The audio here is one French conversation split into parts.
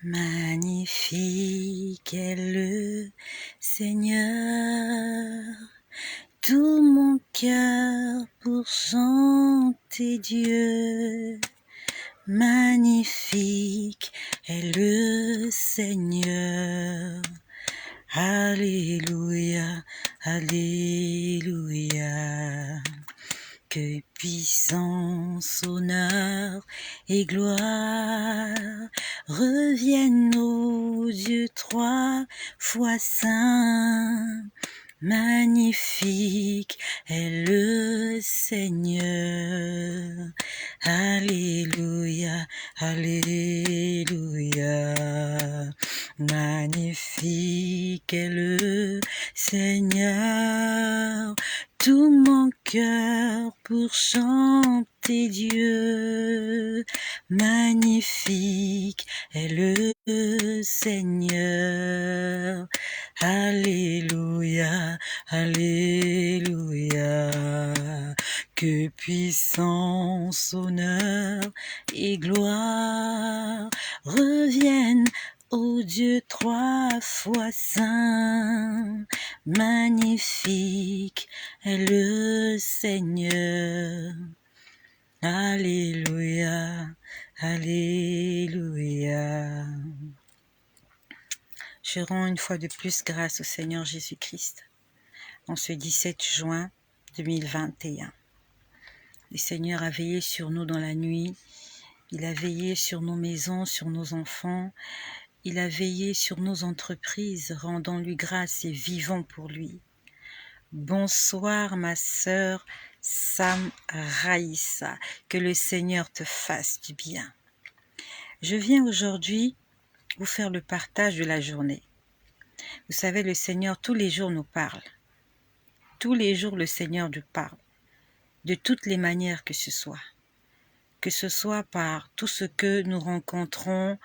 Magnifique est le Seigneur, tout mon cœur pour chanter Dieu. Magnifique est le Seigneur, Alléluia, Alléluia. Que puissance, honneur et gloire reviennent au Dieu trois fois saint. Magnifique est le Seigneur. Alléluia, Alléluia. Magnifique est le Seigneur. Tout mon cœur pour chanter Dieu. Magnifique est le Seigneur. Alléluia, Alléluia. Que puissance, honneur et gloire reviennent au Dieu trois fois saint. Magnifique est le Seigneur. Alléluia, Alléluia. Je rends une fois de plus grâce au Seigneur Jésus-Christ en ce 17 juin 2021. Le Seigneur a veillé sur nous dans la nuit, il a veillé sur nos maisons, sur nos enfants, il a veillé sur nos entreprises, rendons-lui grâce et vivons pour lui. Bonsoir ma sœur Sam Raïssa, que le Seigneur te fasse du bien. Je viens aujourd'hui vous faire le partage de la journée. Vous savez, le Seigneur tous les jours nous parle. Tous les jours le Seigneur nous parle, de toutes les manières que ce soit par tout ce que nous rencontrons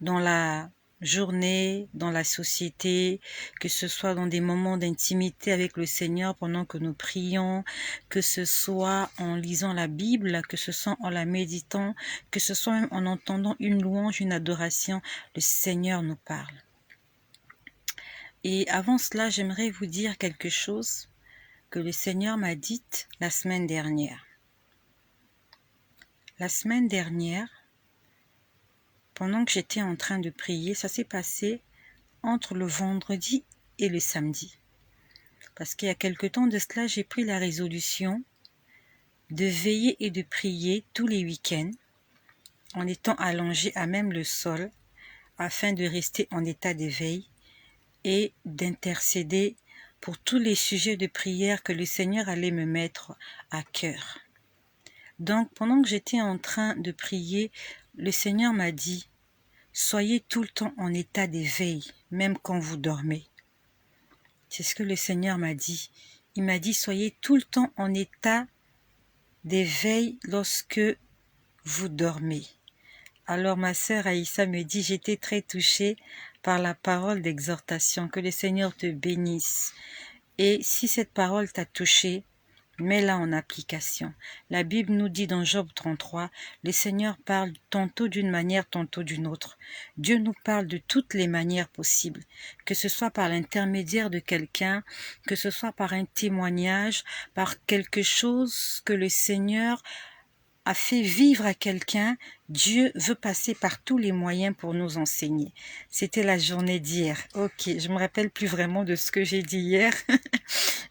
dans la journée, dans la société, que ce soit dans des moments d'intimité avec le Seigneur pendant que nous prions, que ce soit en lisant la Bible, que ce soit en la méditant, que ce soit même en entendant une louange, une adoration, le Seigneur nous parle. Et avant cela, j'aimerais vous dire quelque chose que le Seigneur m'a dit la semaine dernière. La semaine dernière, pendant que j'étais en train de prier, ça s'est passé entre le vendredi et le samedi. Parce qu'il y a quelque temps de cela, j'ai pris la résolution de veiller et de prier tous les week-ends en étant allongé à même le sol afin de rester en état d'éveil et d'intercéder pour tous les sujets de prière que le Seigneur allait me mettre à cœur. Donc, pendant que j'étais en train de prier, le Seigneur m'a dit « Soyez tout le temps en état d'éveil, même quand vous dormez. » C'est ce que le Seigneur m'a dit. Il m'a dit « Soyez tout le temps en état d'éveil lorsque vous dormez. » Alors ma sœur Aïssa me dit « J'étais très touchée par la parole d'exhortation. Que le Seigneur te bénisse. Et si cette parole t'a touchée, mets-la en application. » La Bible nous dit dans Job 33, le Seigneur parle tantôt d'une manière, tantôt d'une autre. Dieu nous parle de toutes les manières possibles, que ce soit par l'intermédiaire de quelqu'un, que ce soit par un témoignage, par quelque chose que le Seigneur a fait vivre à quelqu'un. Dieu veut passer par tous les moyens pour nous enseigner. C'était la journée d'hier. Ok, je me rappelle plus vraiment de ce que j'ai dit hier.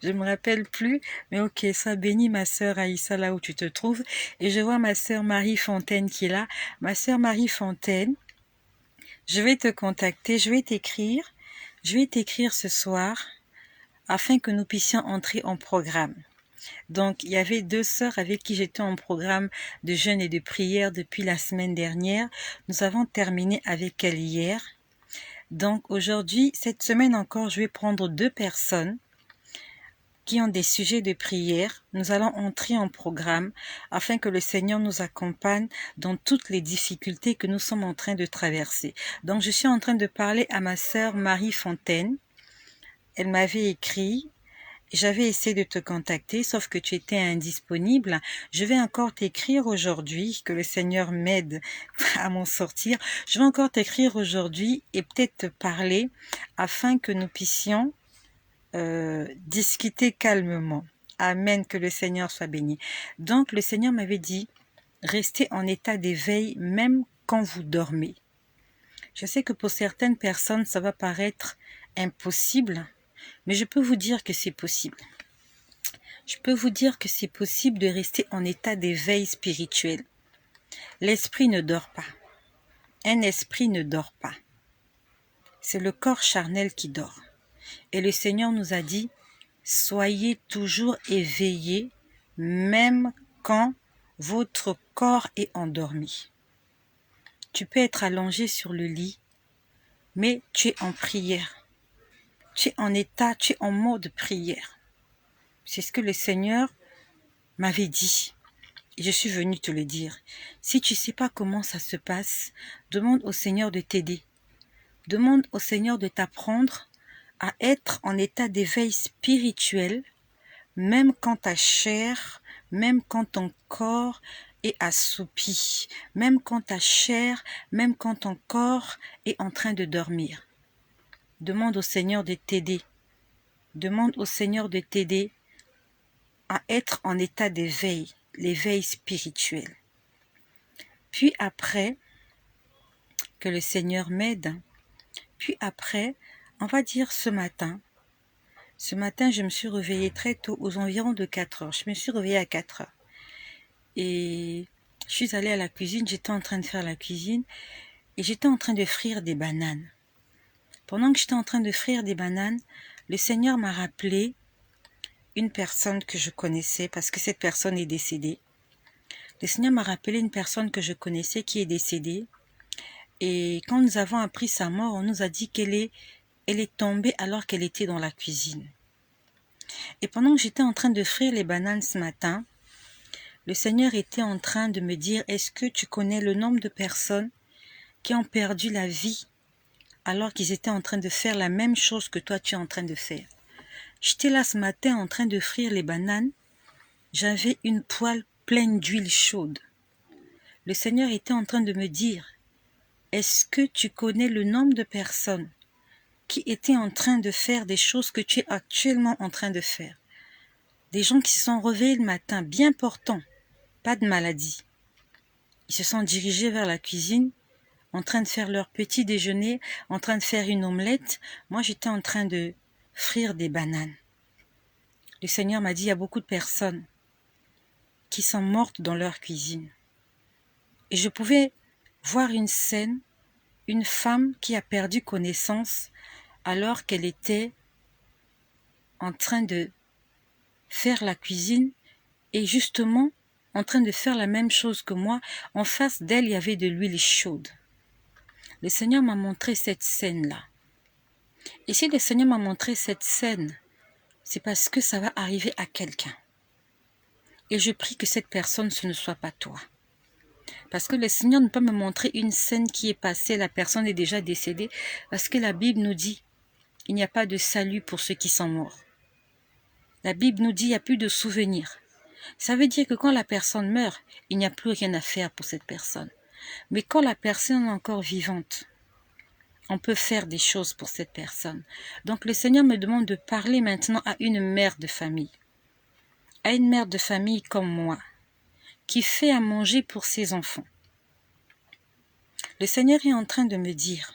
Je me rappelle plus, mais ok, ça bénit ma sœur Aïssa là où tu te trouves. Et je vois ma sœur Marie Fontaine qui est là. Ma sœur Marie Fontaine, je vais te contacter, je vais t'écrire ce soir afin que nous puissions entrer en programme. Donc, il y avait 2 sœurs avec qui j'étais en programme de jeûne et de prière depuis la semaine dernière. Nous avons terminé avec elles hier. Donc, aujourd'hui, cette semaine encore, je vais prendre 2 personnes qui ont des sujets de prière. Nous allons entrer en programme afin que le Seigneur nous accompagne dans toutes les difficultés que nous sommes en train de traverser. Donc, je suis en train de parler à ma sœur Marie Fontaine. Elle m'avait écrit. J'avais essayé de te contacter, sauf que tu étais indisponible. Je vais encore t'écrire aujourd'hui, que le Seigneur m'aide à m'en sortir. Je vais encore t'écrire aujourd'hui et peut-être te parler afin que nous puissions discuter calmement. Amen, que le Seigneur soit béni. Donc, le Seigneur m'avait dit, restez en état d'éveil même quand vous dormez. Je sais que pour certaines personnes, ça va paraître impossible, mais je peux vous dire que c'est possible. Je peux vous dire que c'est possible de rester en état d'éveil spirituel. L'esprit ne dort pas. Un esprit ne dort pas. C'est le corps charnel qui dort. Et le Seigneur nous a dit, soyez toujours éveillés, même quand votre corps est endormi. Tu peux être allongé sur le lit, mais tu es en prière. Tu es en état, tu es en mode prière. C'est ce que le Seigneur m'avait dit. Et je suis venue te le dire. Si tu ne sais pas comment ça se passe, demande au Seigneur de t'aider. Demande au Seigneur de t'apprendre à être en état d'éveil spirituel, même quand ta chair, même quand ton corps est assoupi, même quand ta chair, même quand ton corps est en train de dormir. Demande au Seigneur de t'aider. Demande au Seigneur de t'aider à être en état d'éveil, l'éveil spirituel. Puis après, que le Seigneur m'aide, puis après, on va dire ce matin, je me suis réveillée très tôt, aux environs de 4 heures. Je me suis réveillée à 4 heures. Et je suis allée à la cuisine, j'étais en train de faire la cuisine, et j'étais en train de frire des bananes. Pendant que j'étais en train de frire des bananes, le Seigneur m'a rappelé une personne que je connaissais, parce que cette personne est décédée. Le Seigneur m'a rappelé une personne que je connaissais qui est décédée. Et quand nous avons appris sa mort, on nous a dit qu'elle est tombée alors qu'elle était dans la cuisine. Et pendant que j'étais en train de frire les bananes ce matin, le Seigneur était en train de me dire, est-ce que tu connais le nombre de personnes qui ont perdu la vie alors qu'ils étaient en train de faire la même chose que toi tu es en train de faire? J'étais là ce matin en train de frire les bananes. J'avais une poêle pleine d'huile chaude. Le Seigneur était en train de me dire, est-ce que tu connais le nombre de personnes qui étaient en train de faire des choses que tu es actuellement en train de faire? Des gens qui se sont réveillés le matin, bien portants, pas de maladie. Ils se sont dirigés vers la cuisine, en train de faire leur petit déjeuner, en train de faire une omelette. Moi, j'étais en train de frire des bananes. Le Seigneur m'a dit, il y a beaucoup de personnes qui sont mortes dans leur cuisine. Et je pouvais voir une scène, une femme qui a perdu connaissance alors qu'elle était en train de faire la cuisine et justement en train de faire la même chose que moi. En face d'elle, il y avait de l'huile chaude. Le Seigneur m'a montré cette scène-là. Et si le Seigneur m'a montré cette scène, c'est parce que ça va arriver à quelqu'un. Et je prie que cette personne, ce ne soit pas toi. Parce que le Seigneur ne peut me montrer une scène qui est passée, la personne est déjà décédée, parce que la Bible nous dit, il n'y a pas de salut pour ceux qui sont morts. La Bible nous dit, il n'y a plus de souvenirs. Ça veut dire que quand la personne meurt, il n'y a plus rien à faire pour cette personne. Mais quand la personne est encore vivante, on peut faire des choses pour cette personne. Donc le Seigneur me demande de parler maintenant à une mère de famille. À une mère de famille comme moi, qui fait à manger pour ses enfants. Le Seigneur est en train de me dire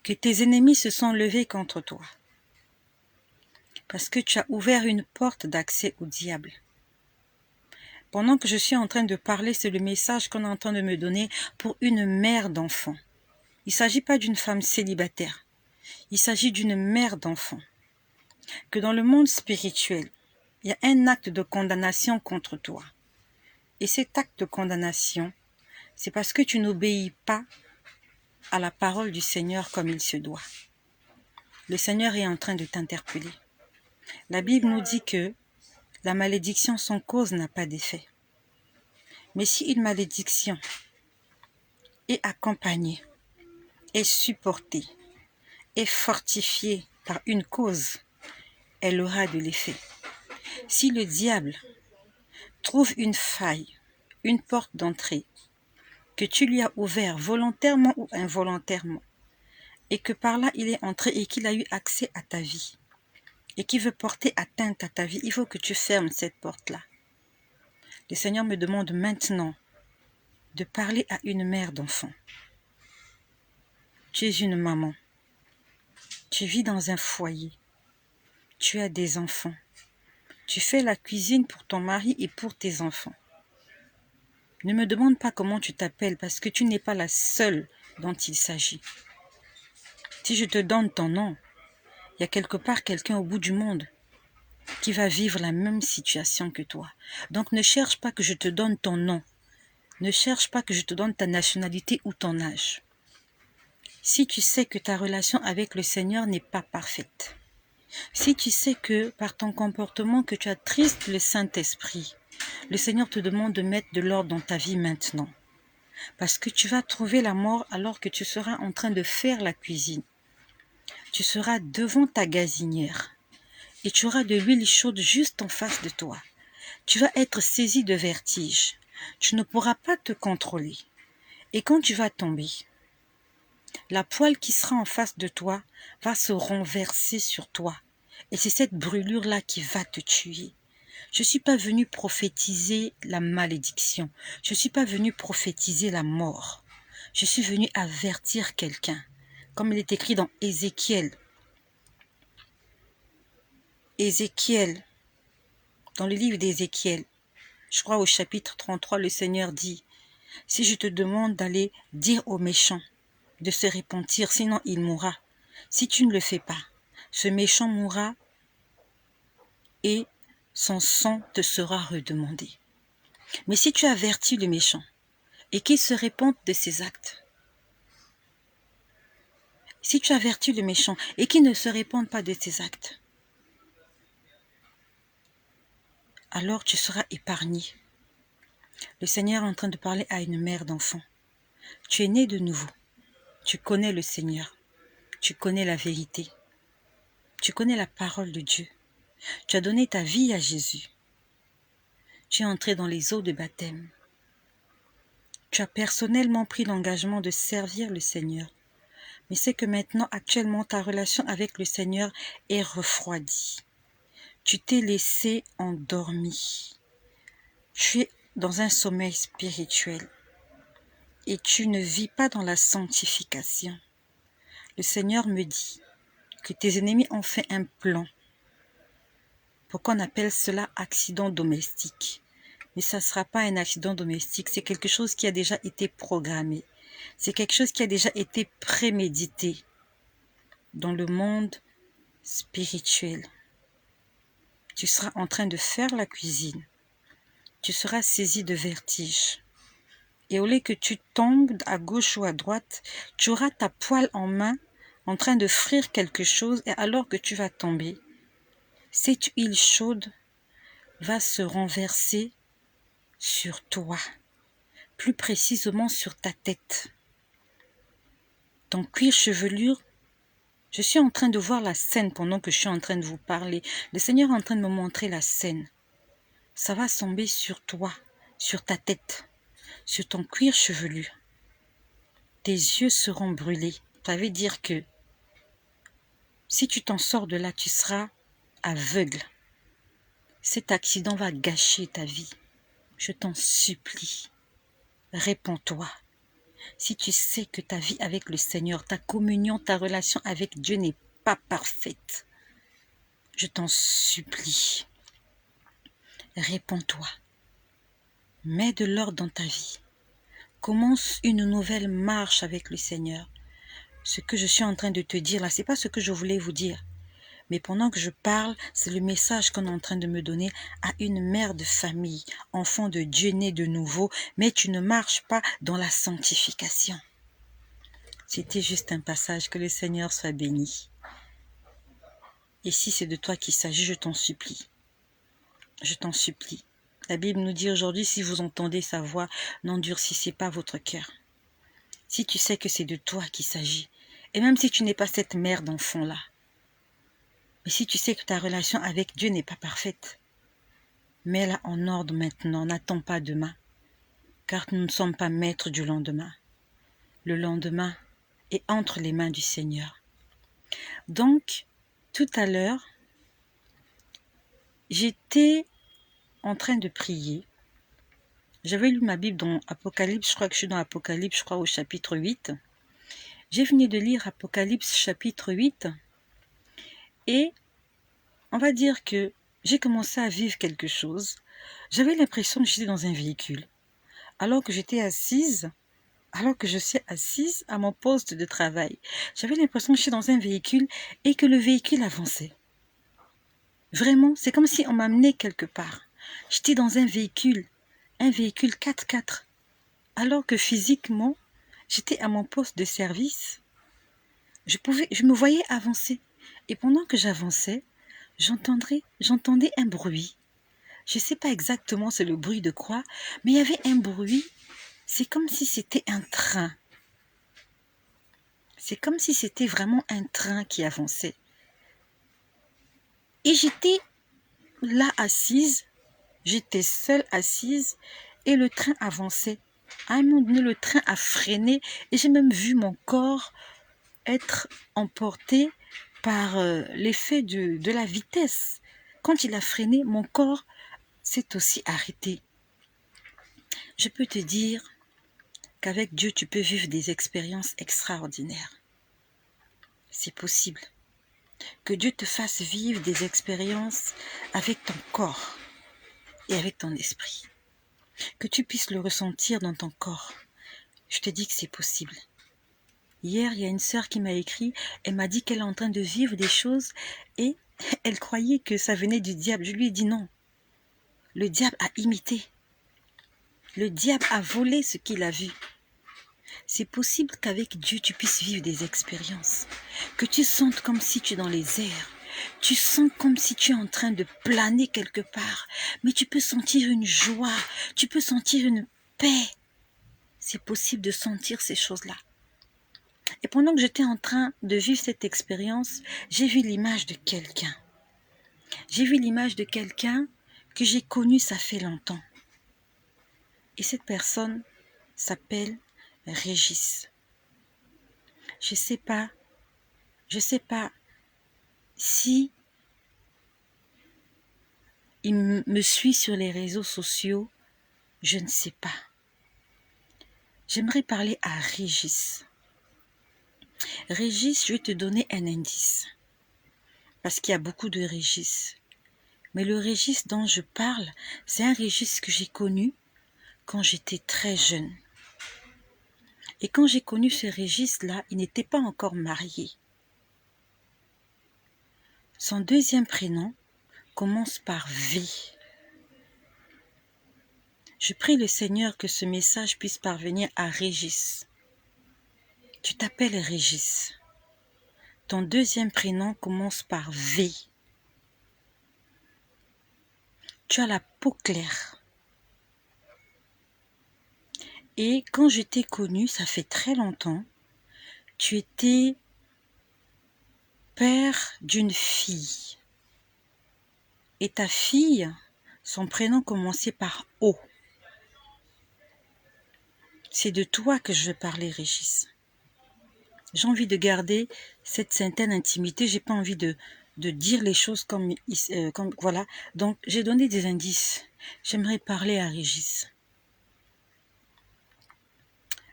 que tes ennemis se sont levés contre toi. Parce que tu as ouvert une porte d'accès au diable. Pendant que je suis en train de parler, c'est le message qu'on est en train de me donner pour une mère d'enfants. Il ne s'agit pas d'une femme célibataire. Il s'agit d'une mère d'enfants. Que dans le monde spirituel, il y a un acte de condamnation contre toi. Et cet acte de condamnation, c'est parce que tu n'obéis pas à la parole du Seigneur comme il se doit. Le Seigneur est en train de t'interpeller. La Bible nous dit que la malédiction sans cause n'a pas d'effet. Mais si une malédiction est accompagnée, est supportée, est fortifiée par une cause, elle aura de l'effet. Si le diable trouve une faille, une porte d'entrée, que tu lui as ouvert volontairement ou involontairement, et que par là il est entré et qu'il a eu accès à ta vie, et qui veut porter atteinte à ta vie, il faut que tu fermes cette porte-là. Le Seigneur me demande maintenant de parler à une mère d'enfant. Tu es une maman. Tu vis dans un foyer. Tu as des enfants. Tu fais la cuisine pour ton mari et pour tes enfants. Ne me demande pas comment tu t'appelles parce que tu n'es pas la seule dont il s'agit. Si je te donne ton nom, il y a quelque part quelqu'un au bout du monde qui va vivre la même situation que toi. Donc ne cherche pas que je te donne ton nom. Ne cherche pas que je te donne ta nationalité ou ton âge. Si tu sais que ta relation avec le Seigneur n'est pas parfaite, si tu sais que par ton comportement que tu attristes le Saint-Esprit, le Seigneur te demande de mettre de l'ordre dans ta vie maintenant. Parce que tu vas trouver la mort alors que tu seras en train de faire la cuisine. Tu seras devant ta gazinière et tu auras de l'huile chaude juste en face de toi. Tu vas être saisi de vertige. Tu ne pourras pas te contrôler. Et quand tu vas tomber, la poêle qui sera en face de toi va se renverser sur toi. Et c'est cette brûlure-là qui va te tuer. Je ne suis pas venu prophétiser la malédiction. Je ne suis pas venu prophétiser la mort. Je suis venu avertir quelqu'un. Comme il est écrit dans Ézéchiel. Ézéchiel, dans le livre d'Ézéchiel, je crois au chapitre 33, le Seigneur dit, « Si je te demande d'aller dire aux méchants de se repentir, sinon il mourra. Si tu ne le fais pas, ce méchant mourra et son sang te sera redemandé. Mais si tu avertis le méchant et qu'il se repente de ses actes, si tu avertis le méchant et qu'il ne se repente pas de ses actes, alors tu seras épargné. » Le Seigneur est en train de parler à une mère d'enfant. Tu es né de nouveau. Tu connais le Seigneur. Tu connais la vérité. Tu connais la parole de Dieu. Tu as donné ta vie à Jésus. Tu es entré dans les eaux de baptême. Tu as personnellement pris l'engagement de servir le Seigneur. Mais c'est que maintenant, actuellement, ta relation avec le Seigneur est refroidie. Tu t'es laissé endormi. Tu es dans un sommeil spirituel. Et tu ne vis pas dans la sanctification. Le Seigneur me dit que tes ennemis ont fait un plan. Pourquoi on appelle cela accident domestique? Mais ça ne sera pas un accident domestique, c'est quelque chose qui a déjà été programmé. C'est quelque chose qui a déjà été prémédité dans le monde spirituel. Tu seras en train de faire la cuisine. Tu seras saisi de vertige. Et au lieu que tu tombes à gauche ou à droite, tu auras ta poêle en main en train de frire quelque chose et alors que tu vas tomber, cette huile chaude va se renverser sur toi, plus précisément sur ta tête. Ton cuir chevelure, je suis en train de voir la scène pendant que je suis en train de vous parler. Le Seigneur est en train de me montrer la scène. Ça va tomber sur toi, sur ta tête, sur ton cuir chevelu. Tes yeux seront brûlés. Ça veut dire que si tu t'en sors de là, tu seras aveugle. Cet accident va gâcher ta vie. Je t'en supplie, réponds-toi. Si tu sais que ta vie avec le Seigneur, ta communion, ta relation avec Dieu n'est pas parfaite, je t'en supplie, réponds-toi. Mets de l'ordre dans ta vie. Commence une nouvelle marche avec le Seigneur. Ce que je suis en train de te dire là, ce n'est pas ce que je voulais vous dire. Mais pendant que je parle, c'est le message qu'on est en train de me donner à une mère de famille, enfant de Dieu né de nouveau, mais tu ne marches pas dans la sanctification. C'était juste un passage, que le Seigneur soit béni. Et si c'est de toi qu'il s'agit, je t'en supplie. Je t'en supplie. La Bible nous dit aujourd'hui, si vous entendez sa voix, n'endurcissez pas votre cœur. Si tu sais que c'est de toi qu'il s'agit, et même si tu n'es pas cette mère d'enfant-là, Mais si tu sais que ta relation avec Dieu n'est pas parfaite, mets-la en ordre maintenant, n'attends pas demain, car nous ne sommes pas maîtres du lendemain. Le lendemain est entre les mains du Seigneur. Donc, tout à l'heure, j'étais en train de prier. J'avais lu ma Bible dans Apocalypse, je crois que je suis dans Apocalypse, je crois au chapitre 8. J'ai fini de lire Apocalypse chapitre 8 et on va dire que j'ai commencé à vivre quelque chose. J'avais l'impression que j'étais dans un véhicule, alors que j'étais assise, alors que je suis assise à mon poste de travail. J'avais l'impression que j'étais dans un véhicule et que le véhicule avançait. Vraiment, c'est comme si on m'amenait quelque part. J'étais dans un véhicule 4x4, alors que physiquement, j'étais à mon poste de service. Je me voyais avancer. Et pendant que j'avançais, j'entendais un bruit. Je ne sais pas exactement c'est le bruit de quoi, mais il y avait un bruit. C'est comme si c'était un train. C'est comme si c'était vraiment un train qui avançait. Et j'étais là assise, j'étais seule assise et le train avançait. À un moment donné, le train a freiné et j'ai même vu mon corps être emporté par l'effet de la vitesse. Quand il a freiné, mon corps s'est aussi arrêté. Je peux te dire qu'avec Dieu, tu peux vivre des expériences extraordinaires. C'est possible. Que Dieu te fasse vivre des expériences avec ton corps et avec ton esprit. Que tu puisses le ressentir dans ton corps. Je te dis que c'est possible. Hier, il y a une sœur qui m'a écrit, elle m'a dit qu'elle est en train de vivre des choses et elle croyait que ça venait du diable. Je lui ai dit non. Le diable a imité. Le diable a volé ce qu'il a vu. C'est possible qu'avec Dieu, tu puisses vivre des expériences. Que tu sentes comme si tu es dans les airs. Tu sens comme si tu es en train de planer quelque part. Mais tu peux sentir une joie. Tu peux sentir une paix. C'est possible de sentir ces choses-là. Et pendant que j'étais en train de vivre cette expérience, j'ai vu l'image de quelqu'un. J'ai vu l'image de quelqu'un que j'ai connu ça fait longtemps. Et cette personne s'appelle Régis. Je sais pas si il me suit sur les réseaux sociaux, je ne sais pas. J'aimerais parler à Régis. Régis, je vais te donner un indice. Parce qu'il y a beaucoup de Régis. Mais le Régis dont je parle, c'est un Régis que j'ai connu quand j'étais très jeune. Et quand j'ai connu ce Régis-là, il n'était pas encore marié. Son deuxième prénom commence par V. Je prie le Seigneur que ce message puisse parvenir à Régis. Tu t'appelles Régis. Ton deuxième prénom commence par V. Tu as la peau claire. Et quand je t'ai connu, ça fait très longtemps, tu étais père d'une fille. Et ta fille, son prénom commençait par O. C'est de toi que je veux parler, Régis. J'ai envie de garder cette certaine intimité. J'ai pas envie de dire les choses comme voilà. Donc, j'ai donné des indices. J'aimerais parler à Régis.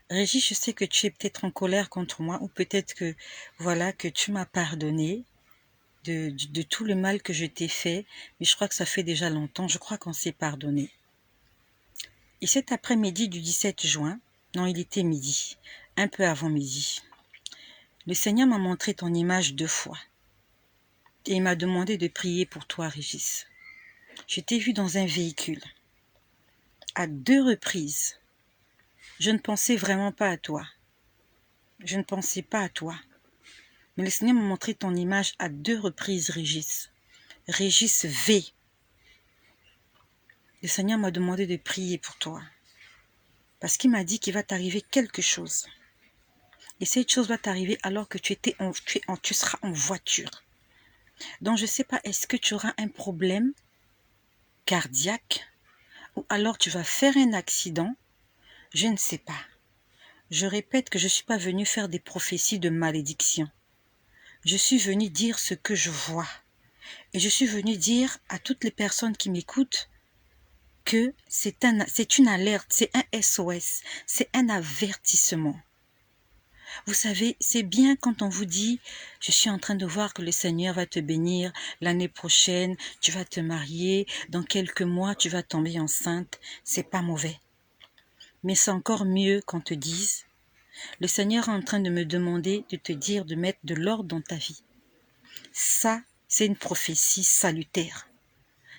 Régis, je sais que tu es peut-être en colère contre moi ou peut-être que, voilà, que tu m'as pardonné de tout le mal que je t'ai fait. Mais je crois que ça fait déjà longtemps. Je crois qu'on s'est pardonné. Et cet après-midi du 17 juin, non, il était midi, un peu avant midi, le Seigneur m'a montré ton image 2 fois. Et il m'a demandé de prier pour toi, Régis. Je t'ai vu dans un véhicule. À 2 reprises. Je ne pensais vraiment pas à toi. Je ne pensais pas à toi. Mais le Seigneur m'a montré ton image à 2 reprises, Régis. Régis V. Le Seigneur m'a demandé de prier pour toi. Parce qu'il m'a dit qu'il va t'arriver quelque chose. Et cette chose va t'arriver alors que tu seras en voiture. Donc je ne sais pas, est-ce que tu auras un problème cardiaque ou alors tu vas faire un accident? Je ne sais pas. Je répète que je ne suis pas venue faire des prophéties de malédiction. Je suis venue dire ce que je vois. Et je suis venue dire à toutes les personnes qui m'écoutent que c'est une alerte, c'est un SOS, c'est un avertissement. Vous savez, c'est bien quand on vous dit « Je suis en train de voir que le Seigneur va te bénir, l'année prochaine, tu vas te marier, dans quelques mois, tu vas tomber enceinte. » C'est pas mauvais. Mais c'est encore mieux qu'on te dise « Le Seigneur est en train de me demander de te dire de mettre de l'ordre dans ta vie. » Ça, c'est une prophétie salutaire.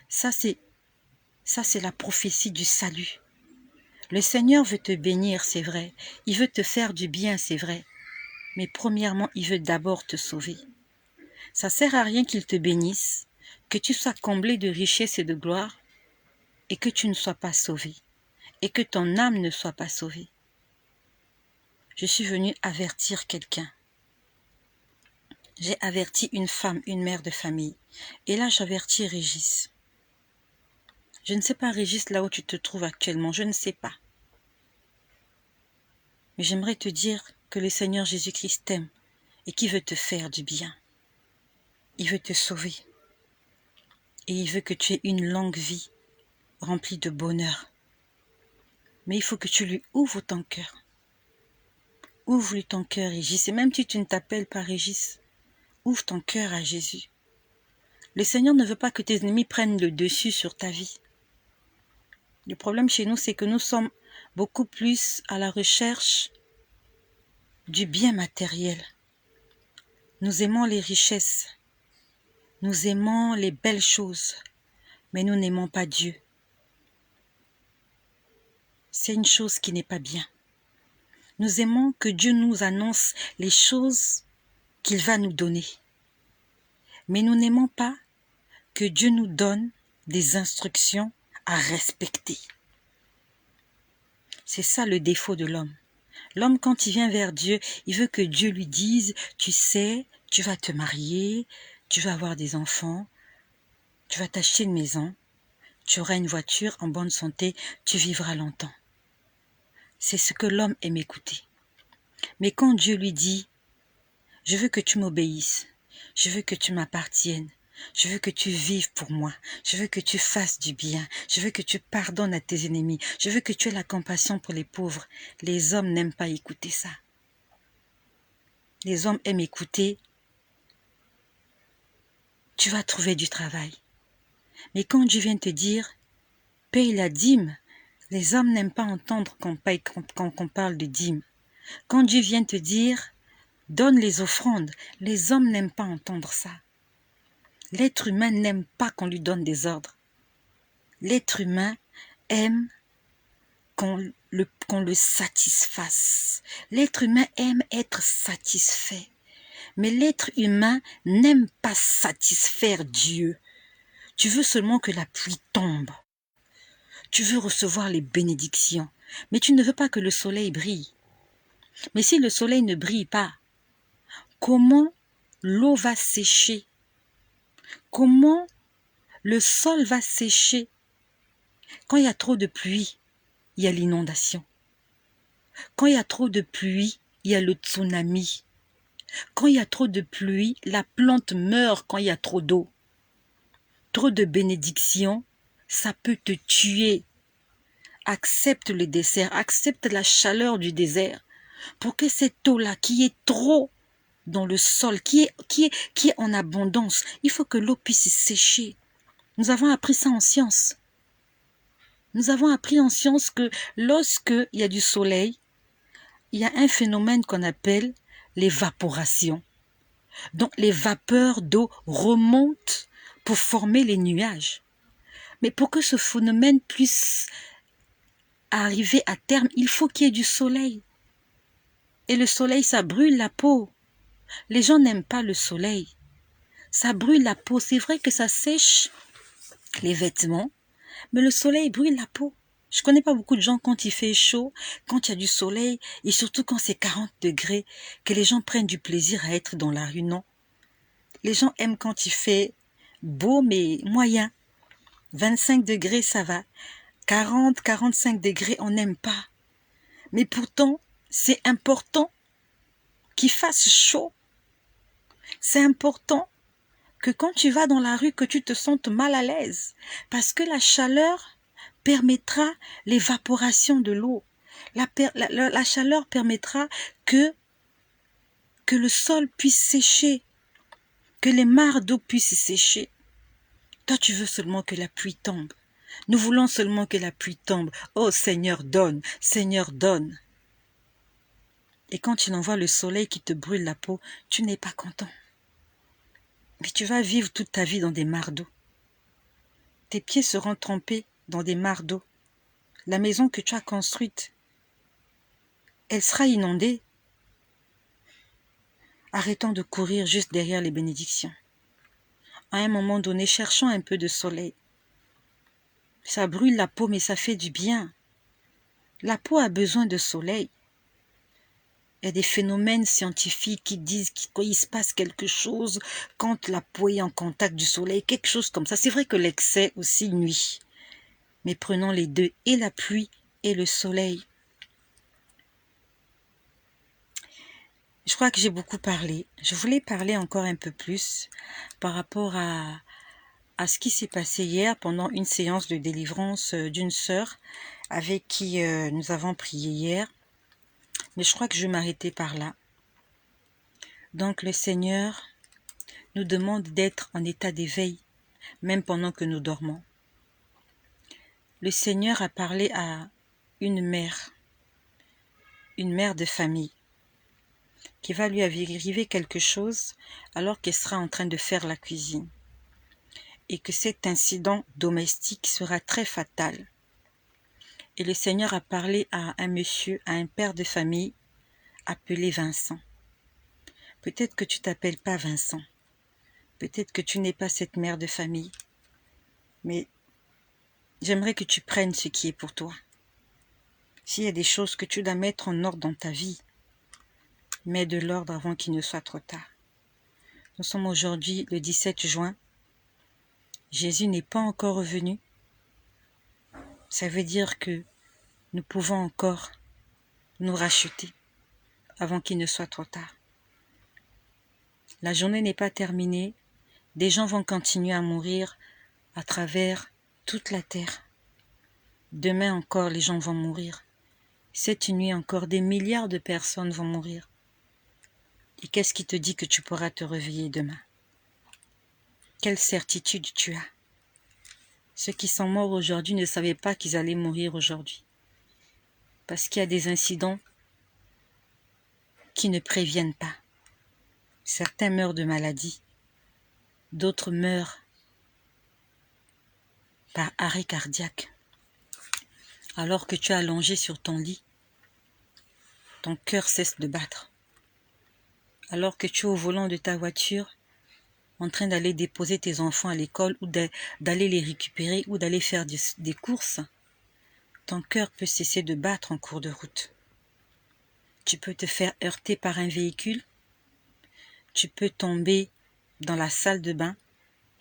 Ça, c'est la prophétie du salut. Le Seigneur veut te bénir, c'est vrai. Il veut te faire du bien, c'est vrai. Mais premièrement, il veut d'abord te sauver. Ça sert à rien qu'il te bénisse, que tu sois comblé de richesses et de gloire, et que tu ne sois pas sauvé, et que ton âme ne soit pas sauvée. Je suis venue avertir quelqu'un. J'ai averti une femme, une mère de famille. Et là, j'avertis Régis. Je ne sais pas, Régis, là où tu te trouves actuellement, je ne sais pas. Mais j'aimerais te dire que le Seigneur Jésus-Christ t'aime et qu'il veut te faire du bien. Il veut te sauver. Et il veut que tu aies une longue vie remplie de bonheur. Mais il faut que tu lui ouvres ton cœur. Ouvre-lui ton cœur, Régis. Et même si tu ne t'appelles pas Régis, ouvre ton cœur à Jésus. Le Seigneur ne veut pas que tes ennemis prennent le dessus sur ta vie. Le problème chez nous, c'est que nous sommes beaucoup plus à la recherche du bien matériel. Nous aimons les richesses. Nous aimons les belles choses. Mais nous n'aimons pas Dieu. C'est une chose qui n'est pas bien. Nous aimons que Dieu nous annonce les choses qu'il va nous donner. Mais nous n'aimons pas que Dieu nous donne des instructions à respecter. C'est ça le défaut de l'homme. L'homme, quand il vient vers Dieu, il veut que Dieu lui dise « Tu sais, tu vas te marier, tu vas avoir des enfants, tu vas t'acheter une maison, tu auras une voiture en bonne santé, tu vivras longtemps. » C'est ce que l'homme aime écouter. Mais quand Dieu lui dit « Je veux que tu m'obéisses, je veux que tu m'appartiennes, je veux que tu vives pour moi, je veux que tu fasses du bien, je veux que tu pardonnes à tes ennemis, je veux que tu aies la compassion pour les pauvres. » Les hommes n'aiment pas écouter ça. Les hommes aiment écouter « Tu vas trouver du travail. » Mais quand Dieu vient te dire « Paye la dîme », les hommes n'aiment pas entendre qu'on parle de dîme. Quand Dieu vient te dire « Donne les offrandes », les hommes n'aiment pas entendre ça. L'être humain n'aime pas qu'on lui donne des ordres. L'être humain aime qu'on le satisfasse. L'être humain aime être satisfait. Mais l'être humain n'aime pas satisfaire Dieu. Tu veux seulement que la pluie tombe. Tu veux recevoir les bénédictions. Mais tu ne veux pas que le soleil brille. Mais si le soleil ne brille pas, comment l'eau va sécher? Comment le sol va sécher? Quand il y a trop de pluie, il y a l'inondation. Quand il y a trop de pluie, il y a le tsunami. Quand il y a trop de pluie, la plante meurt quand il y a trop d'eau. Trop de bénédictions, ça peut te tuer. Accepte le désert, accepte la chaleur du désert pour que cette eau-là qui est trop dans le sol, qui est en abondance, il faut que l'eau puisse sécher. Nous avons appris ça en science. Nous avons appris en science que lorsqu'il y a du soleil, il y a un phénomène qu'on appelle l'évaporation. Donc les vapeurs d'eau remontent pour former les nuages. Mais pour que ce phénomène puisse arriver à terme, il faut qu'il y ait du soleil. Et le soleil, ça brûle la peau. Les gens n'aiment pas le soleil. Ça brûle la peau. C'est vrai que ça sèche les vêtements, mais le soleil brûle la peau. Je connais pas beaucoup de gens quand il fait chaud, quand il y a du soleil, et surtout quand c'est 40 degrés, que les gens prennent du plaisir à être dans la rue. Non. Les gens aiment quand il fait beau, mais moyen. 25 degrés, ça va. 40, 45 degrés, on n'aime pas. Mais pourtant, c'est important qu'il fasse chaud. C'est important que quand tu vas dans la rue, que tu te sentes mal à l'aise. Parce que la chaleur permettra l'évaporation de l'eau. La chaleur permettra que le sol puisse sécher, que les mares d'eau puissent sécher. Toi, tu veux seulement que la pluie tombe. Nous voulons seulement que la pluie tombe. Oh Seigneur, donne, Seigneur, donne. Et quand tu envoies le soleil qui te brûle la peau, tu n'es pas content. Mais tu vas vivre toute ta vie dans des mares d'eau. Tes pieds seront trempés dans des mares d'eau. La maison que tu as construite, elle sera inondée. Arrêtons de courir juste derrière les bénédictions. À un moment donné, cherchons un peu de soleil. Ça brûle la peau, mais ça fait du bien. La peau a besoin de soleil. Il y a des phénomènes scientifiques qui disent qu'il se passe quelque chose quand la peau est en contact du soleil, quelque chose comme ça. C'est vrai que l'excès aussi nuit. Mais prenons les deux, et la pluie et le soleil. Je crois que j'ai beaucoup parlé. Je voulais parler encore un peu plus par rapport à ce qui s'est passé hier pendant une séance de délivrance d'une sœur avec qui nous avons prié hier. Mais je crois que je vais m'arrêter par là. Donc le Seigneur nous demande d'être en état d'éveil, même pendant que nous dormons. Le Seigneur a parlé à une mère de famille, qui va lui arriver quelque chose alors qu'elle sera en train de faire la cuisine. Et que cet incident domestique sera très fatal. Et le Seigneur a parlé à un monsieur, à un père de famille, appelé Vincent. Peut-être que tu t'appelles pas Vincent. Peut-être que tu n'es pas cette mère de famille. Mais j'aimerais que tu prennes ce qui est pour toi. S'il y a des choses que tu dois mettre en ordre dans ta vie, mets de l'ordre avant qu'il ne soit trop tard. Nous sommes aujourd'hui le 17 juin. Jésus n'est pas encore revenu. Ça veut dire que nous pouvons encore nous racheter avant qu'il ne soit trop tard. La journée n'est pas terminée. Des gens vont continuer à mourir à travers toute la terre. Demain encore, les gens vont mourir. Cette nuit encore, des milliards de personnes vont mourir. Et qu'est-ce qui te dit que tu pourras te réveiller demain? Quelle certitude tu as? Ceux qui sont morts aujourd'hui ne savaient pas qu'ils allaient mourir aujourd'hui. Parce qu'il y a des incidents qui ne préviennent pas. Certains meurent de maladie. D'autres meurent par arrêt cardiaque. Alors que tu es allongé sur ton lit, ton cœur cesse de battre. Alors que tu es au volant de ta voiture, en train d'aller déposer tes enfants à l'école ou d'aller les récupérer ou d'aller faire des courses, ton cœur peut cesser de battre en cours de route. Tu peux te faire heurter par un véhicule, tu peux tomber dans la salle de bain,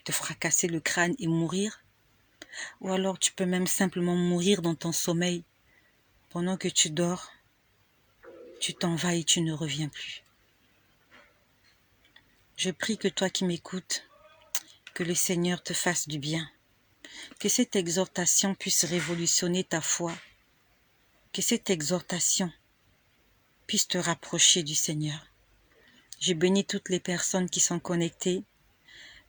te fracasser le crâne et mourir, ou alors tu peux même simplement mourir dans ton sommeil. Pendant que tu dors, tu t'en vas et tu ne reviens plus. Je prie que toi qui m'écoutes, que le Seigneur te fasse du bien, que cette exhortation puisse révolutionner ta foi, que cette exhortation puisse te rapprocher du Seigneur. Je bénis toutes les personnes qui sont connectées.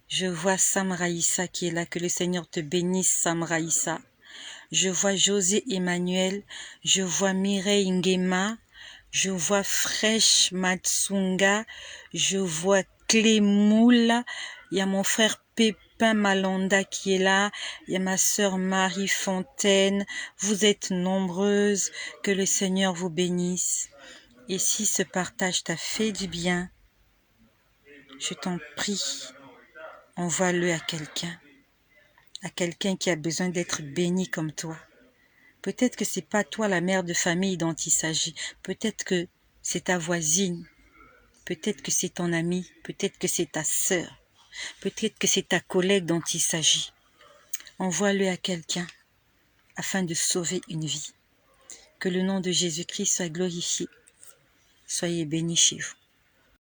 Je vois Sam Raïssa qui est là, que le Seigneur te bénisse Sam Raïssa. Je vois José Emmanuel, je vois Mireille Ngema, je vois Fresh Matsunga, je vois Clémoula, il y a mon frère Pépin Malanda qui est là, il y a ma sœur Marie Fontaine, vous êtes nombreuses, que le Seigneur vous bénisse. Et si ce partage t'a fait du bien, je t'en prie, envoie-le à quelqu'un qui a besoin d'être béni comme toi. Peut-être que c'est pas toi la mère de famille dont il s'agit. Peut-être que c'est ta voisine. Peut-être que c'est ton ami. Peut-être que c'est ta sœur. Peut-être que c'est ta collègue dont il s'agit. Envoie-le à quelqu'un afin de sauver une vie. Que le nom de Jésus-Christ soit glorifié. Soyez bénis chez vous.